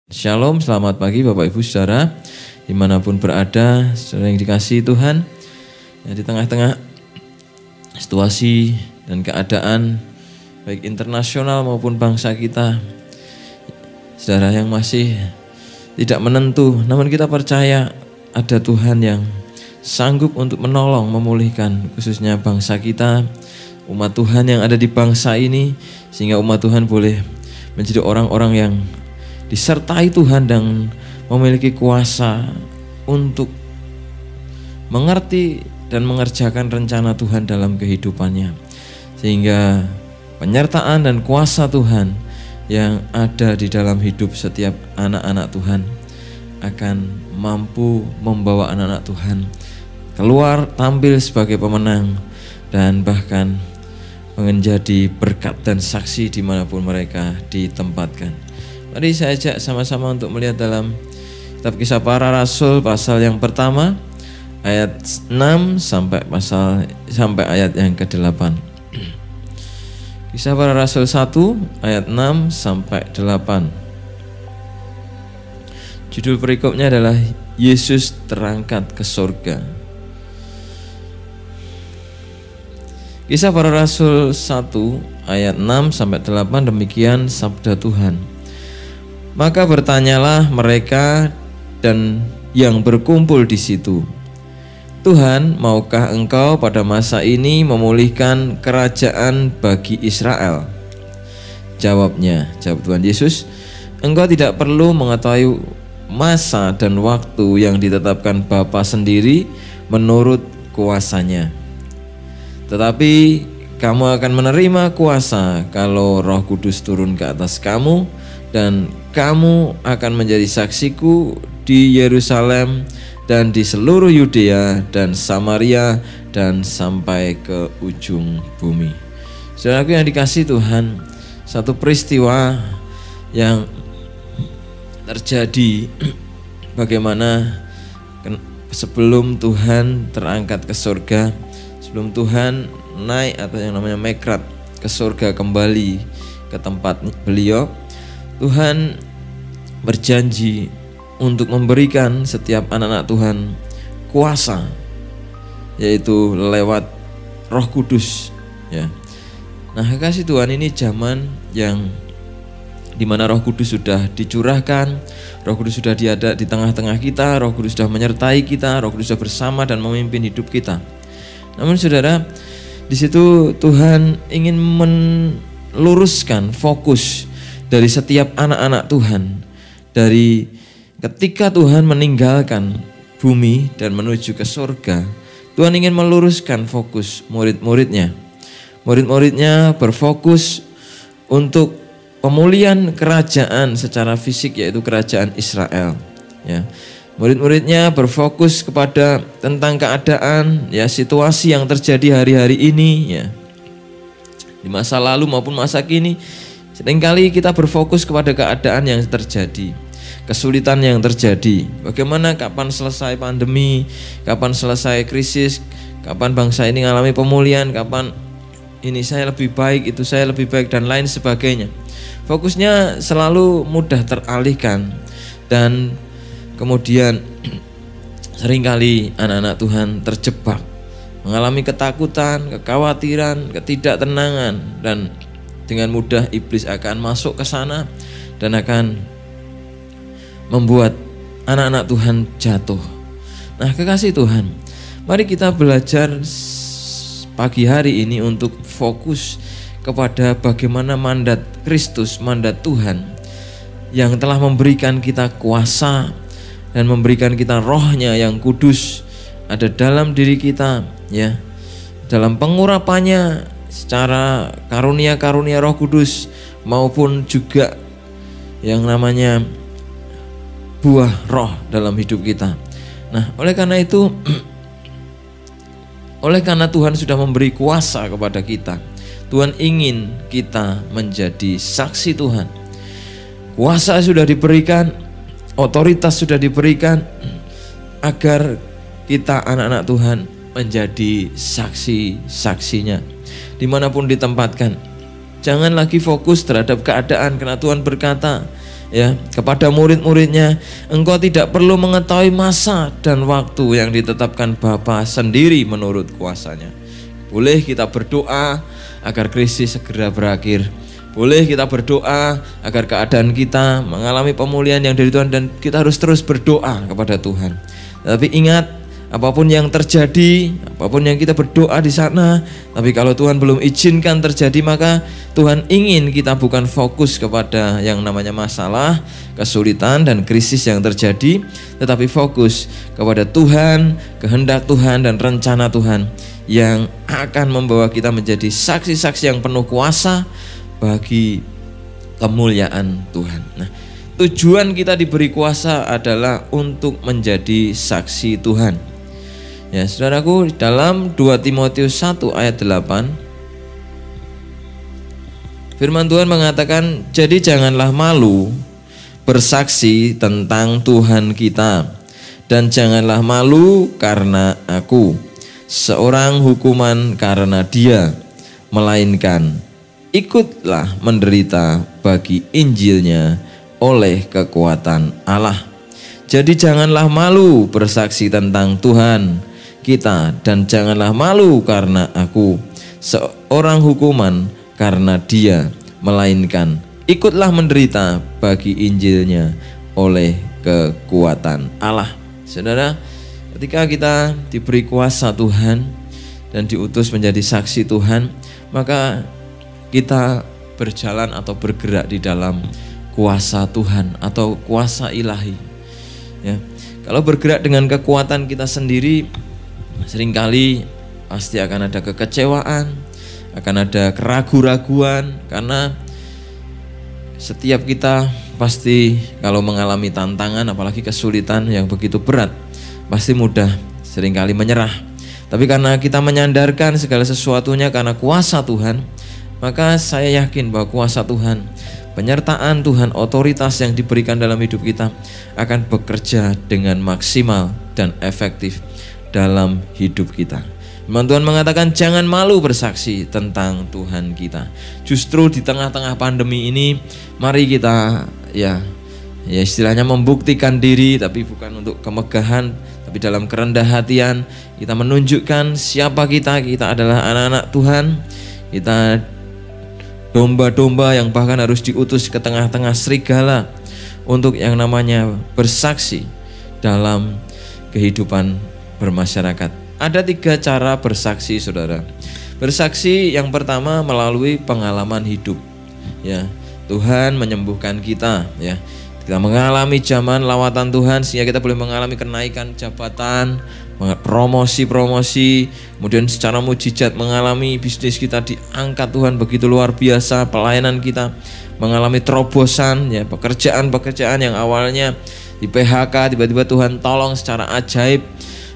Shalom, selamat pagi Bapak Ibu Saudara dimanapun berada, saudara yang dikasihi Tuhan. Ya, di tengah-tengah situasi dan keadaan baik internasional maupun bangsa kita, saudara yang masih tidak menentu, namun kita percaya ada Tuhan yang sanggup untuk menolong, memulihkan khususnya bangsa kita, umat Tuhan yang ada di bangsa ini, sehingga umat Tuhan boleh menjadi orang-orang yang disertai Tuhan dan memiliki kuasa untuk mengerti dan mengerjakan rencana Tuhan dalam kehidupannya, sehingga penyertaan dan kuasa Tuhan yang ada di dalam hidup setiap anak-anak Tuhan akan mampu membawa anak-anak Tuhan keluar tampil sebagai pemenang dan bahkan menjadi berkat dan saksi dimanapun mereka ditempatkan. Mari saya ajak sama-sama untuk melihat dalam kitab Kisah Para Rasul pasal yang pertama ayat 6 sampai ayat yang ke-8. Kisah Para Rasul 1 ayat 6 sampai 8. Judul perikopnya adalah Yesus terangkat ke surga. Kisah Para Rasul 1 ayat 6 sampai 8, demikian sabda Tuhan. Maka bertanyalah mereka dan yang berkumpul di situ, Tuhan, maukah engkau pada masa ini memulihkan kerajaan bagi Israel? Jawab Tuhan Yesus, engkau tidak perlu mengetahui masa dan waktu yang ditetapkan Bapa sendiri menurut kuasanya. Tetapi kamu akan menerima kuasa kalau Roh Kudus turun ke atas kamu, dan kamu akan menjadi saksiku di Yerusalem dan di seluruh Yudea dan Samaria dan sampai ke ujung bumi. Saudaraku yang dikasihi Tuhan, satu peristiwa yang terjadi bagaimana sebelum Tuhan terangkat ke surga, sebelum Tuhan naik atau yang namanya Mikrat ke surga kembali ke tempat beliau, Tuhan berjanji untuk memberikan setiap anak-anak Tuhan kuasa, yaitu lewat Roh Kudus, ya. Nah, kasih Tuhan, ini zaman yang dimana Roh Kudus sudah dicurahkan, Roh Kudus sudah ada di tengah-tengah kita, Roh Kudus sudah menyertai kita, Roh Kudus sudah bersama dan memimpin hidup kita. Namun saudara, di situ Tuhan ingin meluruskan fokus dari setiap anak-anak Tuhan, dari ketika Tuhan meninggalkan bumi dan menuju ke surga, Tuhan ingin meluruskan fokus murid-muridnya. Murid-muridnya berfokus untuk pemulihan kerajaan secara fisik, yaitu kerajaan Israel, ya. Murid-muridnya berfokus kepada tentang keadaan, ya, situasi yang terjadi hari-hari ini, ya, di masa lalu maupun masa kini. Seringkali kita berfokus kepada keadaan yang terjadi, kesulitan yang terjadi. Bagaimana, kapan selesai pandemi, kapan selesai krisis, kapan bangsa ini mengalami pemulihan, kapan ini saya lebih baik, itu saya lebih baik, dan lain sebagainya. Fokusnya selalu mudah teralihkan, dan kemudian seringkali anak-anak Tuhan terjebak, mengalami ketakutan, kekhawatiran, ketidaktenangan, dan dengan mudah iblis akan masuk ke sana dan akan membuat anak-anak Tuhan jatuh. Nah, kekasih Tuhan, mari kita belajar pagi hari ini untuk fokus kepada bagaimana mandat Kristus, mandat Tuhan yang telah memberikan kita kuasa dan memberikan kita rohnya yang kudus ada dalam diri kita, ya, dalam pengurapannya secara karunia-karunia Roh Kudus maupun juga yang namanya buah roh dalam hidup kita. Nah, oleh karena itu, oleh karena Tuhan sudah memberi kuasa kepada kita, Tuhan ingin kita menjadi saksi Tuhan. Kuasa sudah diberikan, otoritas sudah diberikan, agar kita anak-anak Tuhan menjadi saksi-saksinya dimanapun ditempatkan. Jangan lagi fokus terhadap keadaan, karena Tuhan berkata ya kepada murid-muridnya, engkau tidak perlu mengetahui masa dan waktu yang ditetapkan Bapa sendiri menurut kuasanya. Boleh kita berdoa agar krisis segera berakhir. Boleh kita berdoa agar keadaan kita mengalami pemulihan yang dari Tuhan, dan kita harus terus berdoa kepada Tuhan. Tapi ingat, apapun yang terjadi, apapun yang kita berdoa di sana, tapi kalau Tuhan belum izinkan terjadi, maka Tuhan ingin kita bukan fokus kepada yang namanya masalah, kesulitan, dan krisis yang terjadi, tetapi fokus kepada Tuhan, kehendak Tuhan, dan rencana Tuhan yang akan membawa kita menjadi saksi-saksi yang penuh kuasa bagi kemuliaan Tuhan. Nah, tujuan kita diberi kuasa adalah untuk menjadi saksi Tuhan. Ya, saudaraku, dalam 2 Timotius 1 ayat 8 firman Tuhan mengatakan, jadi janganlah malu bersaksi tentang Tuhan kita, dan janganlah malu karena aku, seorang hukuman karena Dia, melainkan ikutlah menderita bagi Injilnya oleh kekuatan Allah. Jadi janganlah malu bersaksi tentang Tuhan kita, dan janganlah malu karena aku, seorang hukuman karena Dia, melainkan ikutlah menderita bagi Injilnya oleh kekuatan Allah. Saudara, ketika kita diberi kuasa Tuhan dan diutus menjadi saksi Tuhan, maka kita berjalan atau bergerak di dalam kuasa Tuhan atau kuasa ilahi. Ya, kalau bergerak dengan kekuatan kita sendiri, seringkali pasti akan ada kekecewaan, akan ada keraguan-raguan, karena setiap kita pasti kalau mengalami tantangan, apalagi kesulitan yang begitu berat, pasti mudah seringkali menyerah. Tapi karena kita menyandarkan segala sesuatunya karena kuasa Tuhan, maka saya yakin bahwa kuasa Tuhan, penyertaan Tuhan, otoritas yang diberikan dalam hidup kita akan bekerja dengan maksimal dan efektif dalam hidup kita. Firman Tuhan mengatakan jangan malu bersaksi tentang Tuhan kita. Justru di tengah-tengah pandemi ini, mari kita ya istilahnya membuktikan diri, tapi bukan untuk kemegahan, tapi dalam kerendahan hatian kita menunjukkan siapa kita. Kita adalah anak-anak Tuhan. Kita domba-domba yang bahkan harus diutus ke tengah-tengah serigala untuk yang namanya bersaksi dalam kehidupan bermasyarakat. Ada 3 cara bersaksi, saudara. Bersaksi yang pertama melalui pengalaman hidup. Ya, Tuhan menyembuhkan kita. Ya, kita mengalami zaman lawatan Tuhan sehingga kita boleh mengalami kenaikan jabatan, promosi, kemudian secara mujizat mengalami bisnis kita diangkat Tuhan begitu luar biasa, pelayanan kita mengalami terobosan, ya, pekerjaan yang awalnya di PHK tiba-tiba Tuhan tolong secara ajaib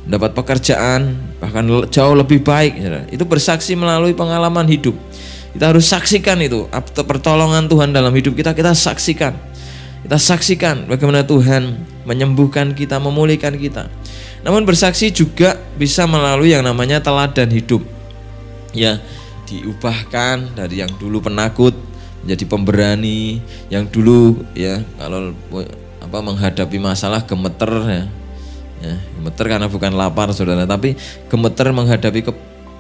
mendapat pekerjaan bahkan jauh lebih baik. Itu bersaksi melalui pengalaman hidup. Kita harus saksikan itu pertolongan Tuhan dalam hidup kita. Kita saksikan bagaimana Tuhan menyembuhkan kita, memulihkan kita. Namun bersaksi juga bisa melalui yang namanya teladan hidup. Ya, diubahkan dari yang dulu penakut menjadi pemberani, yang dulu ya kalau menghadapi masalah gemeter ya, gemeter karena bukan lapar, saudara, tapi gemeter menghadapi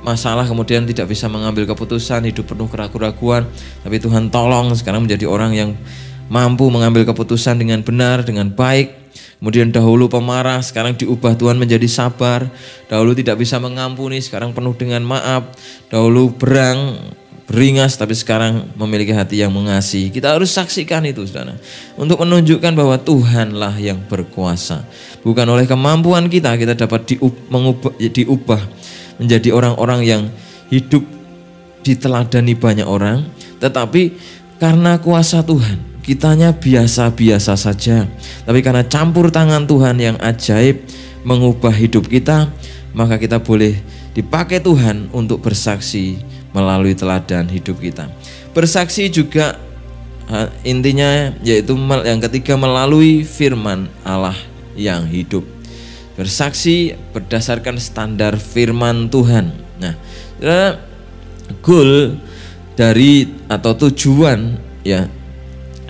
masalah, kemudian tidak bisa mengambil keputusan, hidup penuh keraguan-raguan. Tapi Tuhan tolong sekarang menjadi orang yang mampu mengambil keputusan dengan benar, dengan baik. Kemudian dahulu pemarah, sekarang diubah Tuhan menjadi sabar. Dahulu tidak bisa mengampuni, sekarang penuh dengan maaf. Dahulu beringas, tapi sekarang memiliki hati yang mengasihi. Kita harus saksikan itu, saudara, untuk menunjukkan bahwa Tuhanlah yang berkuasa. Bukan oleh kemampuan kita dapat diubah menjadi orang-orang yang hidup diteladani banyak orang, tetapi karena kuasa Tuhan. Kitanya biasa-biasa saja, tapi karena campur tangan Tuhan yang ajaib mengubah hidup kita, maka kita boleh dipakai Tuhan untuk bersaksi melalui teladan hidup kita. Bersaksi juga intinya yaitu yang ketiga melalui firman Allah yang hidup. Bersaksi berdasarkan standar firman Tuhan. Nah, goal dari atau tujuan ya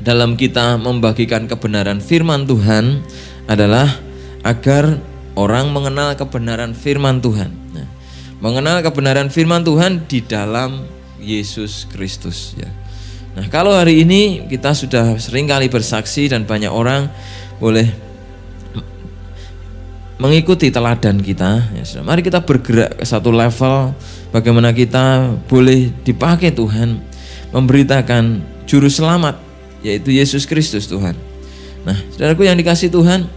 dalam kita membagikan kebenaran firman Tuhan adalah agar orang mengenal kebenaran firman Tuhan. Nah, mengenal kebenaran firman Tuhan di dalam Yesus Kristus ya. Nah, kalau hari ini kita sudah sering kali bersaksi dan banyak orang boleh mengikuti teladan kita ya, mari kita bergerak ke satu level bagaimana kita boleh dipakai Tuhan memberitakan juru selamat, yaitu Yesus Kristus Tuhan. Nah, saudaraku yang dikasihi Tuhan,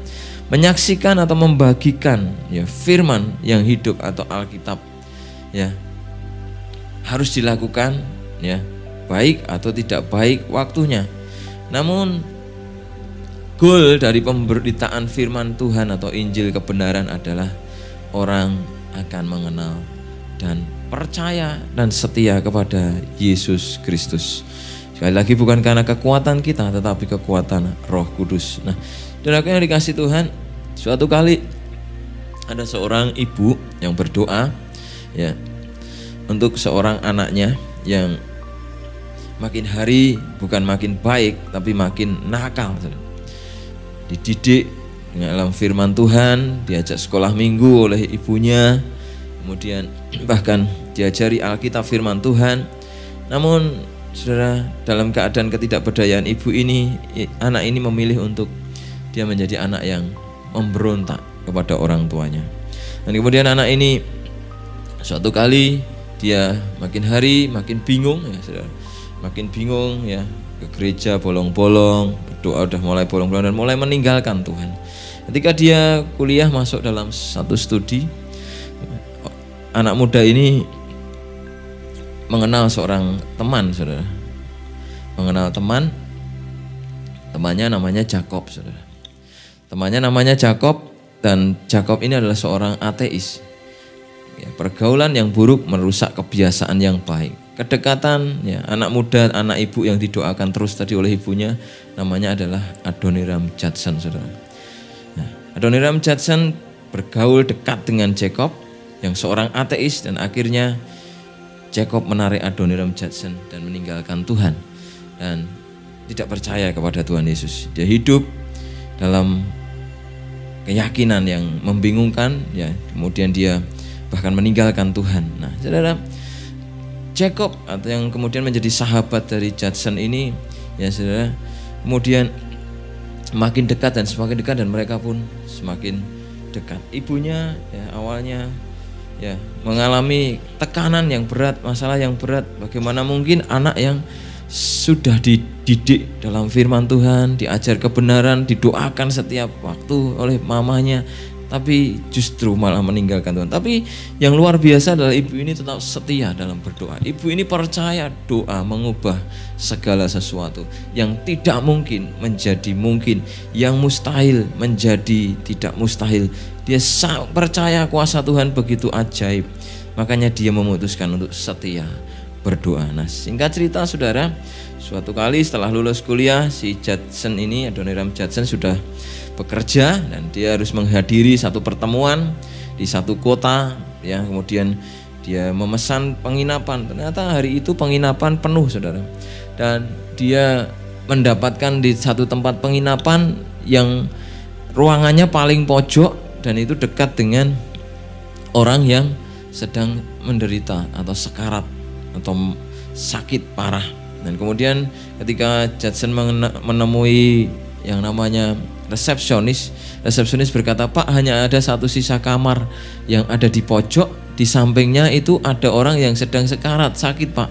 menyaksikan atau membagikan ya firman yang hidup atau Alkitab ya harus dilakukan ya, baik atau tidak baik waktunya. Namun goal dari pemberitaan firman Tuhan atau Injil kebenaran adalah orang akan mengenal dan percaya dan setia kepada Yesus Kristus. Sekali lagi bukan karena kekuatan kita, tetapi kekuatan Roh Kudus. Nah, saudaraku yang dikasihi Tuhan, suatu kali ada seorang ibu yang berdoa ya untuk seorang anaknya yang makin hari bukan makin baik tapi makin nakal. Dididik dalam firman Tuhan, diajak sekolah minggu oleh ibunya, kemudian bahkan diajari Alkitab firman Tuhan. Namun saudara, dalam keadaan ketidakberdayaan ibu ini, anak ini memilih untuk dia menjadi anak yang memberontak kepada orang tuanya. Dan kemudian anak ini suatu kali dia makin hari makin bingung ya saudara, makin bingung ya, ke gereja bolong-bolong, berdoa udah mulai bolong-bolong dan mulai meninggalkan Tuhan. Ketika dia kuliah masuk dalam satu studi, anak muda ini mengenal seorang teman saudara, mengenal temannya namanya Jacob saudara. Temannya namanya Jacob dan Jacob ini adalah seorang ateis. Ya, pergaulan yang buruk merusak kebiasaan yang baik. Kedekatan ya, anak muda, anak ibu yang didoakan terus tadi oleh ibunya namanya adalah Adoniram Judson saudara. Nah, Adoniram Judson bergaul dekat dengan Jacob yang seorang ateis dan akhirnya Jacob menarik Adoniram Judson dan meninggalkan Tuhan dan tidak percaya kepada Tuhan Yesus. Dia hidup dalam keyakinan yang membingungkan ya, kemudian dia bahkan meninggalkan Tuhan. Nah, saudara, Jacob atau yang kemudian menjadi sahabat dari Judson ini ya saudara, kemudian makin dekat dan semakin dekat dan mereka pun semakin dekat. Ibunya ya awalnya ya mengalami tekanan yang berat, masalah yang berat. Bagaimana mungkin anak yang sudah dididik dalam firman Tuhan, diajar kebenaran, didoakan setiap waktu oleh mamanya, tapi justru malah meninggalkan Tuhan. Tapi yang luar biasa adalah ibu ini tetap setia dalam berdoa. Ibu ini percaya doa mengubah segala sesuatu. Yang tidak mungkin menjadi mungkin, yang mustahil menjadi tidak mustahil. Dia percaya kuasa Tuhan begitu ajaib. Makanya dia memutuskan untuk setia berdoa. Nah, singkat cerita saudara, suatu kali setelah lulus kuliah, si Judson ini, Adoniram Judson sudah bekerja dan dia harus menghadiri satu pertemuan di satu kota ya, kemudian dia memesan penginapan. Ternyata hari itu penginapan penuh saudara, dan dia mendapatkan di satu tempat penginapan yang ruangannya paling pojok dan itu dekat dengan orang yang sedang menderita atau sekarat atau sakit parah. Dan kemudian ketika Judson menemui yang namanya resepsionis berkata, "Pak, hanya ada satu sisa kamar yang ada di pojok, di sampingnya itu ada orang yang sedang sekarat sakit, Pak.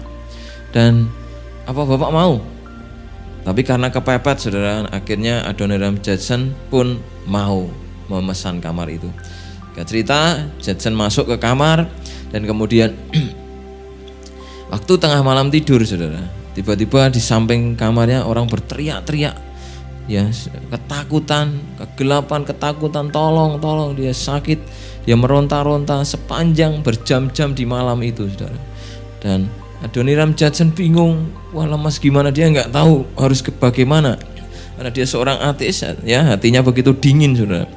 Dan apa Bapak mau?" Tapi karena kepepet saudara, akhirnya Adoniram Judson pun mau memesan kamar itu. Gak cerita, Judson masuk ke kamar dan kemudian waktu tengah malam tidur saudara, tiba-tiba di samping kamarnya orang berteriak-teriak ya, ketakutan, kegelapan, ketakutan, tolong, dia sakit, dia meronta-ronta sepanjang berjam-jam di malam itu saudara. Dan Adoniram Judson bingung, wah lemas gimana, dia nggak tahu harus bagaimana karena dia seorang ateis ya, hatinya begitu dingin saudara.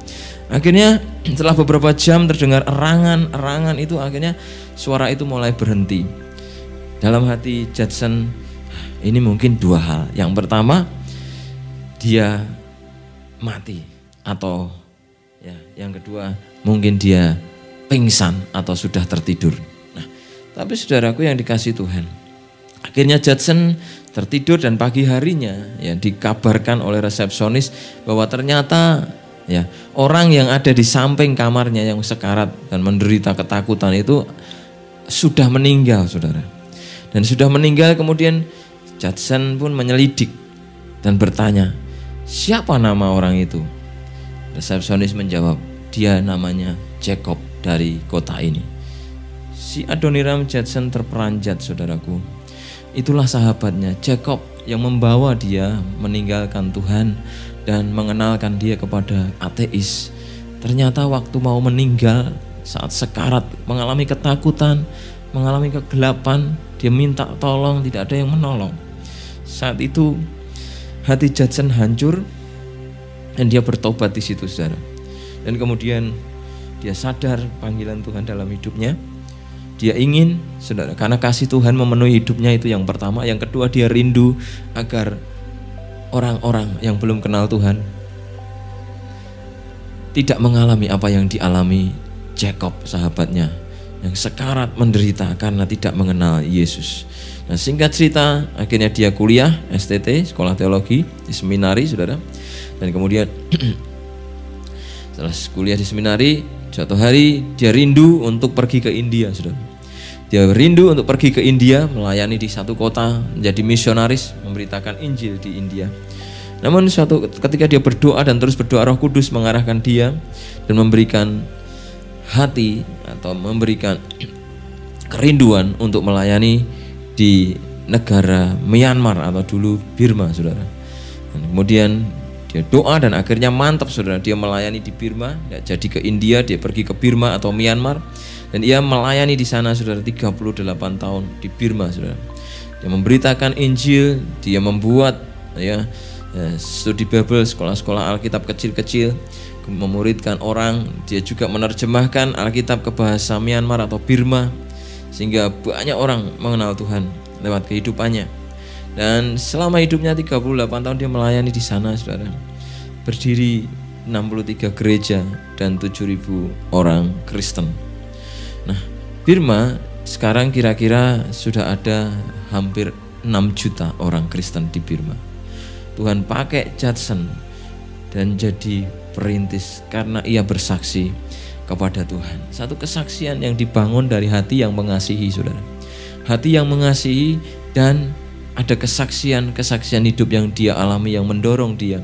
Akhirnya setelah beberapa jam terdengar erangan itu, akhirnya suara itu mulai berhenti. Dalam hati Judson ini mungkin dua hal. Yang pertama, dia mati, atau ya yang kedua mungkin dia pingsan atau sudah tertidur. Nah, tapi saudaraku yang dikasihi Tuhan, akhirnya Judson tertidur dan pagi harinya ya dikabarkan oleh resepsionis bahwa ternyata ya orang yang ada di samping kamarnya yang sekarat dan menderita ketakutan itu sudah meninggal, saudara. Dan sudah meninggal, kemudian Judson pun menyelidik dan bertanya, siapa nama orang itu? Resepsionis menjawab, dia namanya Jacob dari kota ini. Si Adoniram Judson terperanjat, saudaraku. Itulah sahabatnya Jacob yang membawa dia meninggalkan Tuhan dan mengenalkan dia kepada ateis. Ternyata waktu mau meninggal, saat sekarat, mengalami ketakutan, mengalami kegelapan, dia minta tolong, tidak ada yang menolong. Saat itu hati Judson hancur dan dia bertobat di situ, saudara. Dan kemudian dia sadar panggilan Tuhan dalam hidupnya. Dia ingin, saudara, karena kasih Tuhan memenuhi hidupnya, itu yang pertama. Yang kedua, dia rindu agar orang-orang yang belum kenal Tuhan tidak mengalami apa yang dialami Jacob, sahabatnya, yang sekarat menderita karena tidak mengenal Yesus. Nah, singkat cerita, akhirnya dia kuliah STT, sekolah teologi di seminari, saudara. Dan kemudian setelah kuliah di seminari, suatu hari dia rindu untuk pergi ke India, saudara. Dia rindu untuk pergi ke India, melayani di satu kota, menjadi misionaris, memberitakan Injil di India. Namun suatu ketika dia berdoa dan terus berdoa, Roh Kudus mengarahkan dia dan memberikan hati atau memberikan kerinduan untuk melayani di negara Myanmar atau dulu Burma, saudara. Dan kemudian dia doa dan akhirnya mantap, saudara. Dia melayani di Burma, jadi ke India, dia pergi ke Burma atau Myanmar. Dan ia melayani di sana, saudara, 38 tahun di Burma, saudara. Dia memberitakan Injil, dia membuat studi Bible, sekolah-sekolah Alkitab kecil-kecil, memuridkan orang. Dia juga menerjemahkan Alkitab ke bahasa Myanmar atau Burma, sehingga banyak orang mengenal Tuhan lewat kehidupannya. Dan selama hidupnya 38 tahun dia melayani di sana, saudara. Berdiri 63 gereja dan 7.000 orang Kristen. Nah, Burma sekarang kira-kira sudah ada hampir 6 juta orang Kristen di Burma. Tuhan pakai Judson dan jadi perintis karena ia bersaksi kepada Tuhan. Satu kesaksian yang dibangun dari hati yang mengasihi, saudara. Hati yang mengasihi, dan ada kesaksian hidup yang dia alami yang mendorong dia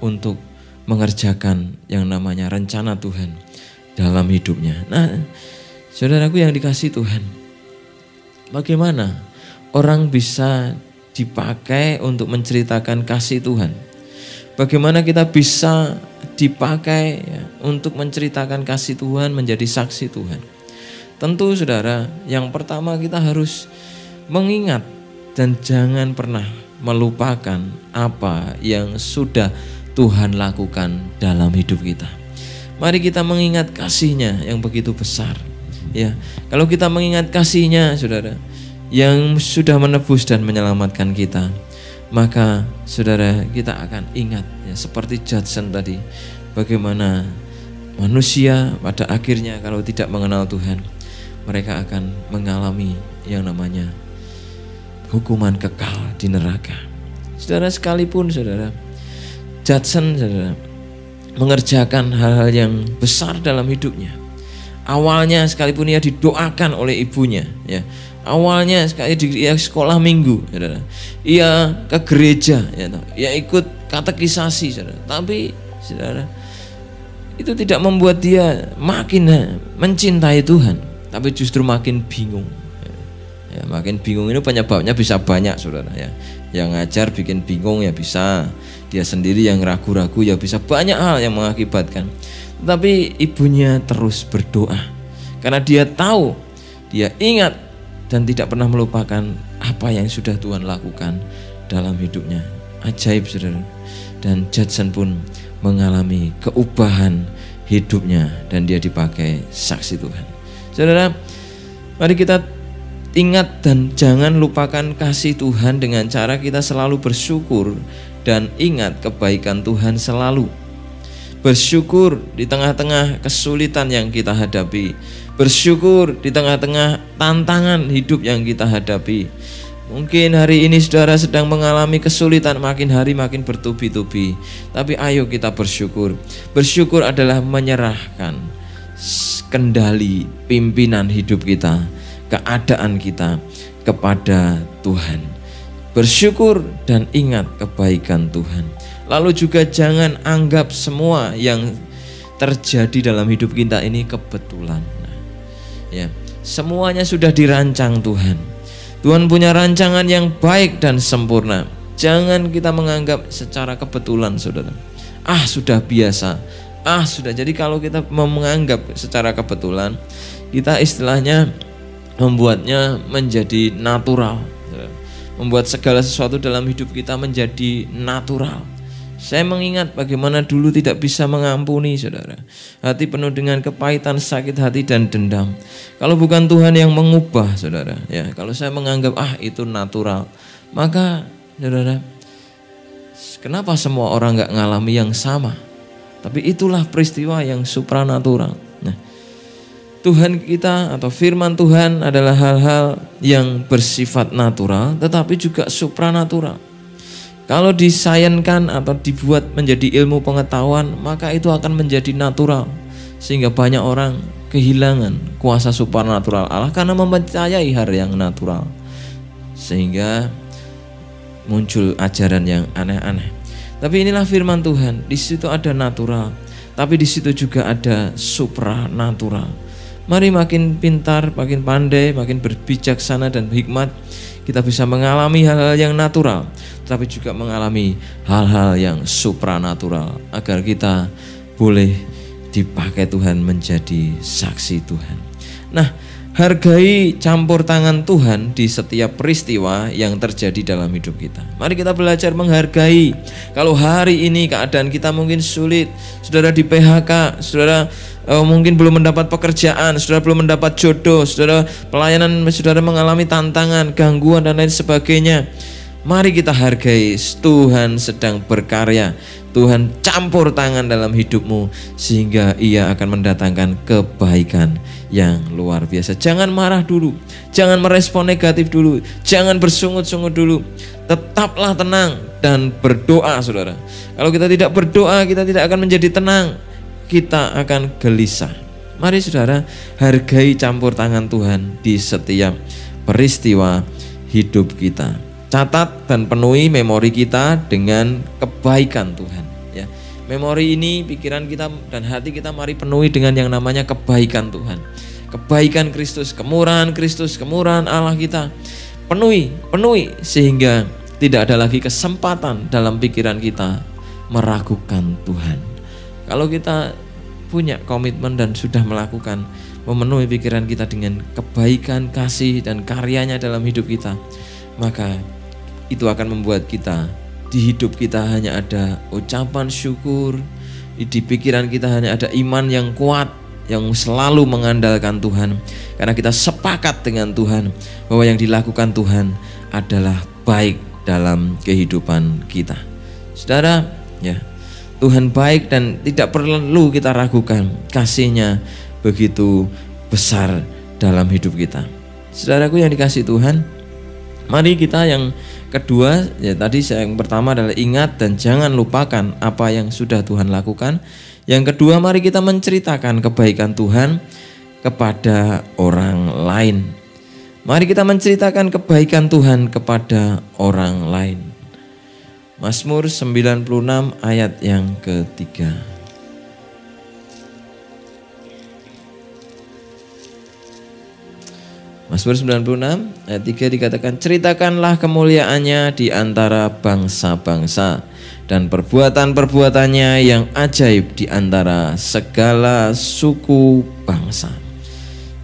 untuk mengerjakan yang namanya rencana Tuhan dalam hidupnya. Nah, saudaraku yang dikasihi Tuhan, bagaimana orang bisa dipakai untuk menceritakan kasih Tuhan? Bagaimana kita bisa dipakai untuk menceritakan kasih Tuhan, menjadi saksi Tuhan? Tentu, saudara, yang pertama kita harus mengingat dan jangan pernah melupakan apa yang sudah Tuhan lakukan dalam hidup kita. Mari kita mengingat kasih-Nya yang begitu besar. Ya, kalau kita mengingat kasih-Nya, saudara, yang sudah menebus dan menyelamatkan kita, maka saudara kita akan ingat ya, seperti Judson tadi, bagaimana manusia pada akhirnya kalau tidak mengenal Tuhan, mereka akan mengalami yang namanya hukuman kekal di neraka. Saudara, sekalipun saudara Judson, saudara, mengerjakan hal-hal yang besar dalam hidupnya. Awalnya sekalipun ia didoakan oleh ibunya, ya. Awalnya sekali dia sekolah minggu, saudara. Ia ke gereja, ya, ia ikut katekisasi, saudara. Tapi, saudara, itu tidak membuat dia makin mencintai Tuhan, tapi justru makin bingung. Ya, makin bingung ini penyebabnya bisa banyak, saudara. Ya, yang ngajar bikin bingung ya bisa, dia sendiri yang ragu-ragu ya bisa, banyak hal yang mengakibatkan. Tapi ibunya terus berdoa karena dia tahu, dia ingat dan tidak pernah melupakan apa yang sudah Tuhan lakukan dalam hidupnya. Ajaib, saudara. Dan Judson pun mengalami keubahan hidupnya dan dia dipakai saksi Tuhan. Saudara, mari kita ingat dan jangan lupakan kasih Tuhan dengan cara kita selalu bersyukur dan ingat kebaikan Tuhan selalu. Bersyukur di tengah-tengah kesulitan yang kita hadapi. Bersyukur di tengah-tengah tantangan hidup yang kita hadapi. Mungkin hari ini saudara sedang mengalami kesulitan, makin hari makin bertubi-tubi. Tapi ayo kita bersyukur. Bersyukur adalah menyerahkan kendali pimpinan hidup kita, keadaan kita kepada Tuhan. Bersyukur dan ingat kebaikan Tuhan. Lalu juga jangan anggap semua yang terjadi dalam hidup kita ini kebetulan. Ya, semuanya sudah dirancang Tuhan. Tuhan punya rancangan yang baik dan sempurna. Jangan kita menganggap secara kebetulan, saudara. Sudah biasa. Sudah. Jadi kalau kita menganggap secara kebetulan, kita istilahnya membuatnya menjadi natural. Membuat segala sesuatu dalam hidup kita menjadi natural. Saya mengingat bagaimana dulu tidak bisa mengampuni, saudara. Hati penuh dengan kepahitan, sakit hati dan dendam. Kalau bukan Tuhan yang mengubah, saudara, ya, kalau saya menganggap itu natural, maka saudara, kenapa semua orang gak ngalami yang sama? Tapi itulah peristiwa yang supranatural. Nah, Tuhan kita atau firman Tuhan adalah hal-hal yang bersifat natural tetapi juga supranatural. Kalau disainskan atau dibuat menjadi ilmu pengetahuan, maka itu akan menjadi natural. Sehingga banyak orang kehilangan kuasa supranatural Allah karena mempercayai hal yang natural. Sehingga muncul ajaran yang aneh-aneh. Tapi inilah firman Tuhan, di situ ada natural, tapi di situ juga ada supranatural. Mari makin pintar, makin pandai, makin berbijaksana dan hikmat, kita bisa mengalami hal-hal yang natural, tapi juga mengalami hal-hal yang supranatural, agar kita boleh dipakai Tuhan menjadi saksi Tuhan. Nah, hargai campur tangan Tuhan di setiap peristiwa yang terjadi dalam hidup kita. Mari kita belajar menghargai. Kalau hari ini keadaan kita mungkin sulit, saudara di PHK, saudara mungkin belum mendapat pekerjaan, saudara belum mendapat jodoh, saudara pelayanan saudara mengalami tantangan, gangguan dan lain sebagainya. Mari kita hargai, Tuhan sedang berkarya. Tuhan campur tangan dalam hidupmu sehingga Ia akan mendatangkan kebaikan yang luar biasa. Jangan marah dulu, jangan merespon negatif dulu, jangan bersungut-sungut dulu. Tetaplah tenang dan berdoa, saudara. Kalau kita tidak berdoa, kita tidak akan menjadi tenang, kita akan gelisah. Mari saudara, hargai campur tangan Tuhan di setiap peristiwa hidup kita. Catat dan penuhi memori kita dengan kebaikan Tuhan, ya. Memori ini, pikiran kita dan hati kita mari penuhi dengan yang namanya kebaikan Tuhan. Kebaikan Kristus, kemurahan Kristus, kemurahan Allah kita. Penuhi sehingga tidak ada lagi kesempatan dalam pikiran kita meragukan Tuhan. Kalau kita punya komitmen dan sudah melakukan, memenuhi pikiran kita dengan kebaikan, kasih dan karyanya dalam hidup kita, maka itu akan membuat kita, di hidup kita hanya ada ucapan syukur, di pikiran kita hanya ada iman yang kuat, yang selalu mengandalkan Tuhan. Karena kita sepakat dengan Tuhan bahwa yang dilakukan Tuhan adalah baik dalam kehidupan kita. Saudara, ya, Tuhan baik dan tidak perlu kita ragukan, kasih-Nya begitu besar dalam hidup kita. Saudaraku yang dikasihi Tuhan, mari kita yang kedua, ya tadi yang pertama adalah ingat dan jangan lupakan apa yang sudah Tuhan lakukan. Yang kedua, mari kita menceritakan kebaikan Tuhan kepada orang lain. Mari kita menceritakan kebaikan Tuhan kepada orang lain. Mazmur 96 ayat yang ketiga. Mazmur 96 ayat 3 dikatakan, ceritakanlah kemuliaannya di antara bangsa-bangsa dan perbuatan-perbuatannya yang ajaib di antara segala suku bangsa.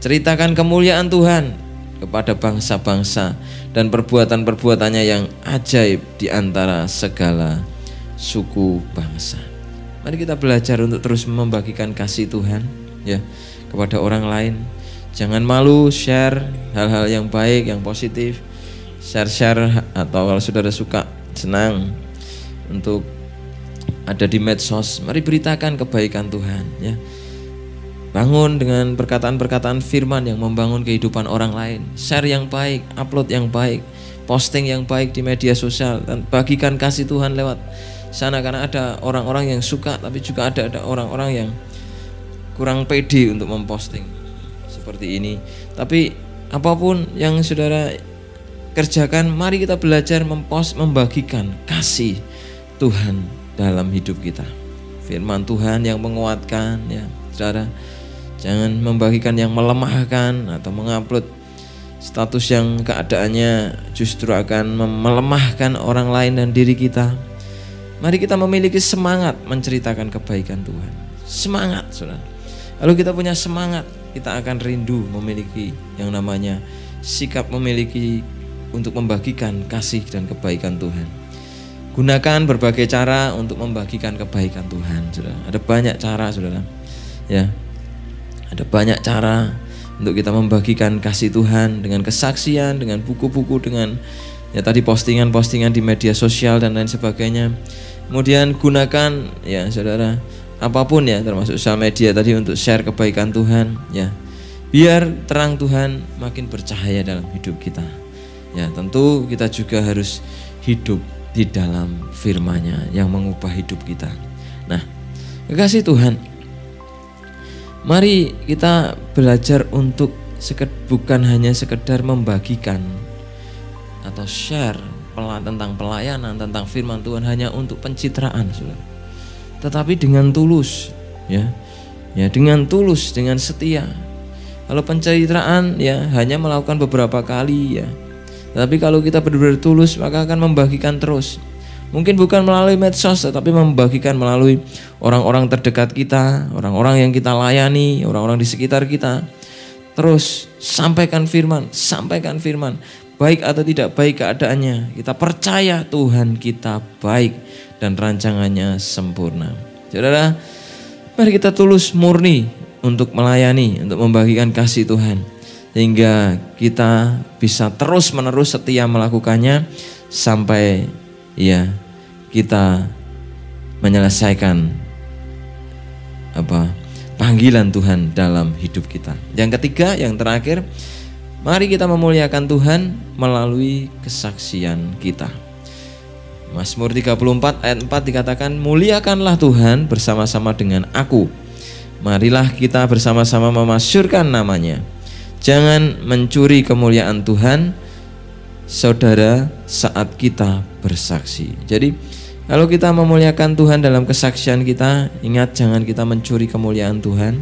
Ceritakan kemuliaan Tuhan kepada bangsa-bangsa dan perbuatan-perbuatannya yang ajaib di antara segala suku bangsa. Mari kita belajar untuk terus membagikan kasih Tuhan, ya, kepada orang lain. Jangan malu share hal-hal yang baik, yang positif. Share atau kalau saudara suka, senang untuk ada di medsos, mari beritakan kebaikan Tuhan ya. Bangun dengan perkataan-perkataan firman yang membangun kehidupan orang lain. Share yang baik, upload yang baik, posting yang baik di media sosial, dan bagikan kasih Tuhan lewat sana, karena ada orang-orang yang suka, tapi juga ada orang-orang yang kurang pede untuk memposting seperti ini. Tapi apapun yang saudara kerjakan, mari kita belajar membagikan kasih Tuhan dalam hidup kita. Firman Tuhan yang menguatkan ya, saudara. Jangan membagikan yang melemahkan atau mengupload status yang keadaannya justru akan melemahkan orang lain dan diri kita. Mari kita memiliki semangat menceritakan kebaikan Tuhan. Semangat, saudara. Lalu kita punya semangat, kita akan rindu memiliki yang namanya sikap memiliki untuk membagikan kasih dan kebaikan Tuhan. Gunakan berbagai cara untuk membagikan kebaikan Tuhan, saudara. Ada banyak cara, saudara. Ya, ada banyak cara untuk kita membagikan kasih Tuhan dengan kesaksian, dengan buku-buku, dengan ya tadi postingan-postingan di media sosial dan lain sebagainya. Kemudian gunakan ya saudara apapun ya, termasuk sosial media tadi untuk share kebaikan Tuhan ya. Biar terang Tuhan makin bercahaya dalam hidup kita. Ya, tentu kita juga harus hidup di dalam firman-Nya yang mengubah hidup kita. Nah, kekasih Tuhan, mari kita belajar untuk bukan hanya sekedar membagikan atau share tentang pelayanan, tentang firman Tuhan hanya untuk pencitraan, saudara. Tetapi dengan tulus, ya, dengan tulus, dengan setia. Kalau pencitraan ya hanya melakukan beberapa kali ya. Tapi kalau kita benar-benar tulus, maka akan membagikan terus. Mungkin bukan melalui medsos, tetapi membagikan melalui orang-orang terdekat kita, orang-orang yang kita layani, orang-orang di sekitar kita. Terus sampaikan firman, baik atau tidak baik keadaannya. Kita percaya Tuhan kita baik dan rancangannya sempurna. Saudara, mari kita tulus murni untuk melayani, untuk membagikan kasih Tuhan. Sehingga kita bisa terus-menerus setia melakukannya sampai ya kita menyelesaikan panggilan Tuhan dalam hidup kita. Yang ketiga, yang terakhir, mari kita memuliakan Tuhan melalui kesaksian kita. Mazmur 34 ayat 4 dikatakan, muliakanlah Tuhan bersama-sama dengan aku. Marilah kita bersama-sama memasyurkan namanya. Jangan mencuri kemuliaan Tuhan, saudara, saat kita bersaksi. Jadi kalau kita memuliakan Tuhan dalam kesaksian kita, ingat jangan kita mencuri kemuliaan Tuhan,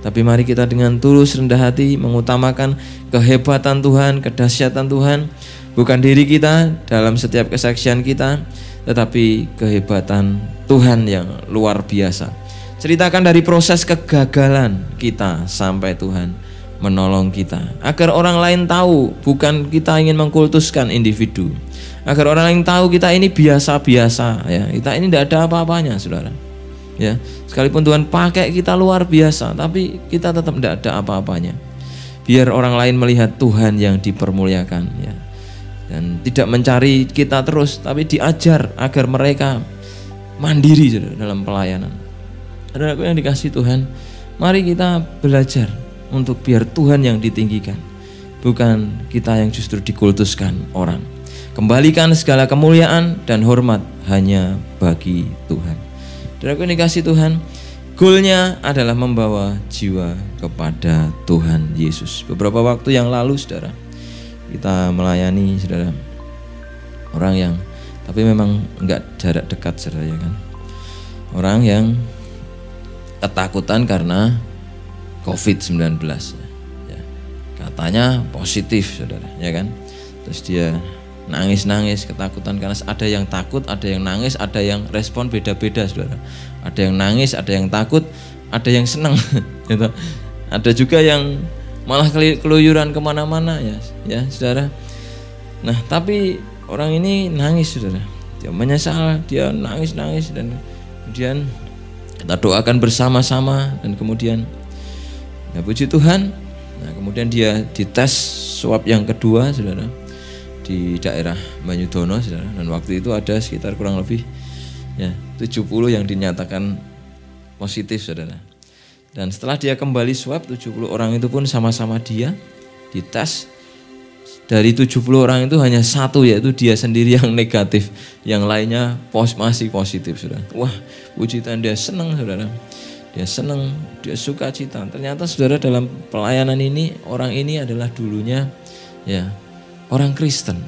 tapi mari kita dengan tulus rendah hati mengutamakan kehebatan Tuhan, kedahsyatan Tuhan, bukan diri kita dalam setiap kesaksian kita, tetapi kehebatan Tuhan yang luar biasa. Ceritakan dari proses kegagalan kita sampai Tuhan menolong kita, agar orang lain tahu bukan kita ingin mengkultuskan individu, agar orang lain tahu kita ini biasa-biasa ya, kita ini tidak ada apa-apanya, saudara ya. Sekalipun Tuhan pakai kita luar biasa, tapi kita tetap tidak ada apa-apanya. Biar orang lain melihat Tuhan yang dipermuliakan ya, dan tidak mencari kita terus, tapi diajar agar mereka mandiri, saudara, dalam pelayanan. Saudaraku yang dikasihi Tuhan, mari kita belajar untuk biar Tuhan yang ditinggikan, bukan kita yang justru dikultuskan orang. Kembalikan segala kemuliaan dan hormat hanya bagi Tuhan. Saudaraku yang dikasihi Tuhan, goalnya adalah membawa jiwa kepada Tuhan Yesus. Beberapa waktu yang lalu, saudara, kita melayani, saudara, orang yang tapi memang enggak jarak dekat, saudara ya kan. Orang yang ketakutan karena COVID-19 ya. Katanya positif, saudara ya kan. Terus dia nangis-nangis ketakutan karena ada yang takut, ada yang nangis, ada yang respon beda-beda, saudara. Ada yang nangis, ada yang takut, ada yang senang gitu. Ada juga yang malah keluyuran kemana-mana ya saudara. Nah tapi orang ini nangis, saudara. Dia menyesal, dia nangis-nangis, dan kemudian kita doakan bersama-sama, dan kemudian ya puji Tuhan. Nah kemudian dia dites swab yang kedua, saudara, di daerah Banyudono, saudara. Dan waktu itu ada sekitar kurang lebih Ya, 70 yang dinyatakan positif, saudara. Dan setelah dia kembali swab, 70 orang itu pun sama-sama dia dites. Dari 70 orang itu hanya satu, yaitu dia sendiri yang negatif. Yang lainnya masih positif, saudara. Wah, puji Tuhan, dia senang, saudara. Dia senang, dia suka cita. Ternyata saudara, dalam pelayanan ini, orang ini adalah dulunya ya orang Kristen.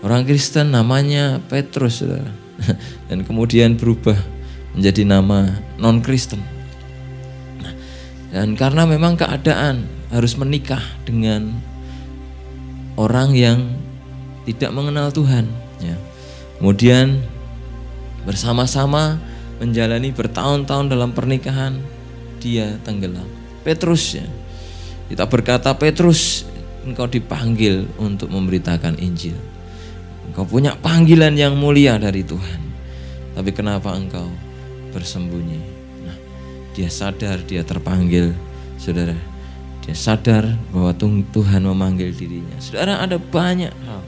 Orang Kristen namanya Petrus, saudara. Dan kemudian berubah menjadi nama non-Kristen. Dan karena memang keadaan harus menikah dengan orang yang tidak mengenal Tuhan, ya. Kemudian bersama-sama menjalani bertahun-tahun dalam pernikahan, dia tenggelam. Petrus, ya. Kita berkata, Petrus, engkau dipanggil untuk memberitakan Injil. Engkau punya panggilan yang mulia dari Tuhan. Tapi kenapa engkau bersembunyi? Dia sadar dia terpanggil, saudara. Dia sadar bahwa Tuhan memanggil dirinya. Saudara, ada banyak hal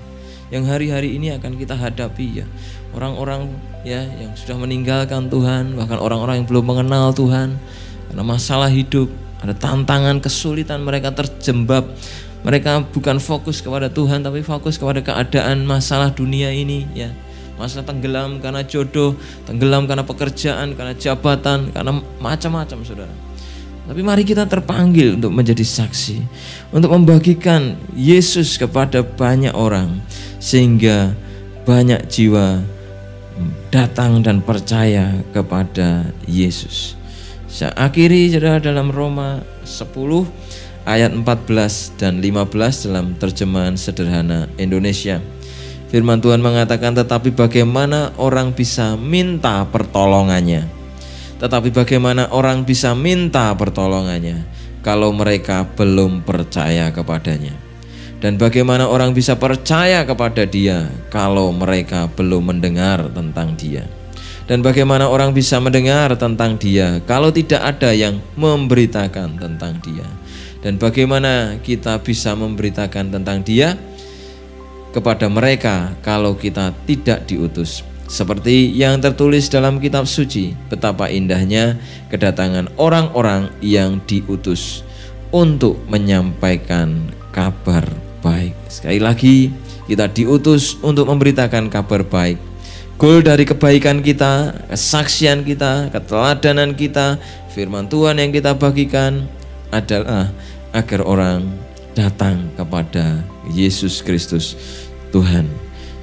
yang hari-hari ini akan kita hadapi, ya. Orang-orang ya yang sudah meninggalkan Tuhan, bahkan orang-orang yang belum mengenal Tuhan, karena masalah hidup, ada tantangan, kesulitan, mereka terjebak. Mereka bukan fokus kepada Tuhan, tapi fokus kepada keadaan masalah dunia ini, ya. Masalah tenggelam karena jodoh, tenggelam karena pekerjaan, karena jabatan, karena macam-macam, saudara. Tapi mari kita terpanggil untuk menjadi saksi, untuk membagikan Yesus kepada banyak orang, sehingga banyak jiwa datang dan percaya kepada Yesus. Saya akhiri, saudara, dalam Roma 10 ayat 14 dan 15 dalam terjemahan sederhana Indonesia. Firman Tuhan mengatakan, tetapi bagaimana orang bisa minta pertolongannya? Tetapi bagaimana orang bisa minta pertolongannya kalau mereka belum percaya kepadanya? Dan bagaimana orang bisa percaya kepada dia kalau mereka belum mendengar tentang dia? Dan bagaimana orang bisa mendengar tentang dia kalau tidak ada yang memberitakan tentang dia? Dan bagaimana kita bisa memberitakan tentang dia kepada mereka kalau kita tidak diutus? Seperti yang tertulis dalam kitab suci, betapa indahnya kedatangan orang-orang yang diutus untuk menyampaikan kabar baik. Sekali lagi, kita diutus untuk memberitakan kabar baik. Goal dari kebaikan kita, kesaksian kita, keteladanan kita, firman Tuhan yang kita bagikan adalah agar orang datang kepada Yesus Kristus Tuhan.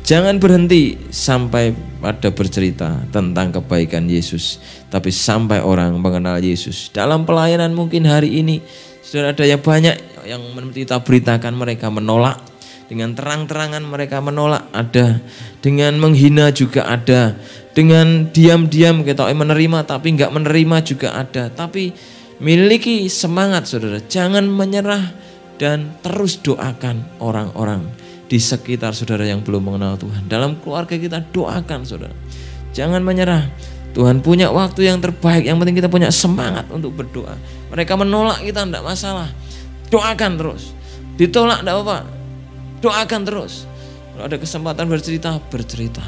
Jangan berhenti sampai pada bercerita tentang kebaikan Yesus, tapi sampai orang mengenal Yesus. Dalam pelayanan mungkin hari ini sudah ada yang banyak yang kita beritakan, mereka menolak. Dengan terang-terangan mereka menolak, ada. Dengan menghina juga ada. Dengan diam-diam kita menerima tapi enggak menerima juga ada. Tapi miliki semangat, saudara. Jangan menyerah dan terus doakan orang-orang di sekitar saudara yang belum mengenal Tuhan. Dalam keluarga kita doakan, saudara. Jangan menyerah. Tuhan punya waktu yang terbaik. Yang penting kita punya semangat untuk berdoa. Mereka menolak kita, tidak masalah. Doakan terus. Ditolak tidak apa-apa. Doakan terus. Kalau ada kesempatan bercerita, bercerita.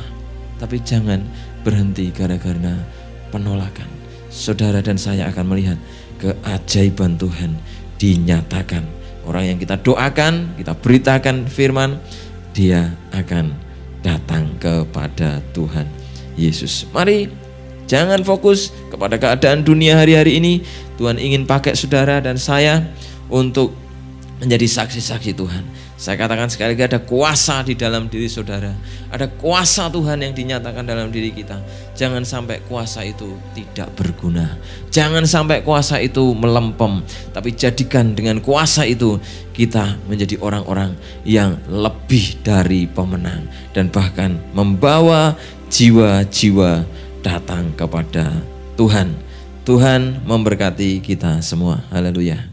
Tapi jangan berhenti gara-gara penolakan. Saudara dan saya akan melihat keajaiban Tuhan dinyatakan. Orang yang kita doakan, kita beritakan firman, dia akan datang kepada Tuhan Yesus. Mari jangan fokus kepada keadaan dunia hari-hari ini. Tuhan ingin pakai saudara dan saya untuk menjadi saksi-saksi Tuhan. Saya katakan sekali lagi, ada kuasa di dalam diri saudara. Ada kuasa Tuhan yang dinyatakan dalam diri kita. Jangan sampai kuasa itu tidak berguna. Jangan sampai kuasa itu melempem. Tapi jadikan dengan kuasa itu kita menjadi orang-orang yang lebih dari pemenang. Dan bahkan membawa jiwa-jiwa datang kepada Tuhan. Tuhan memberkati kita semua. Haleluya.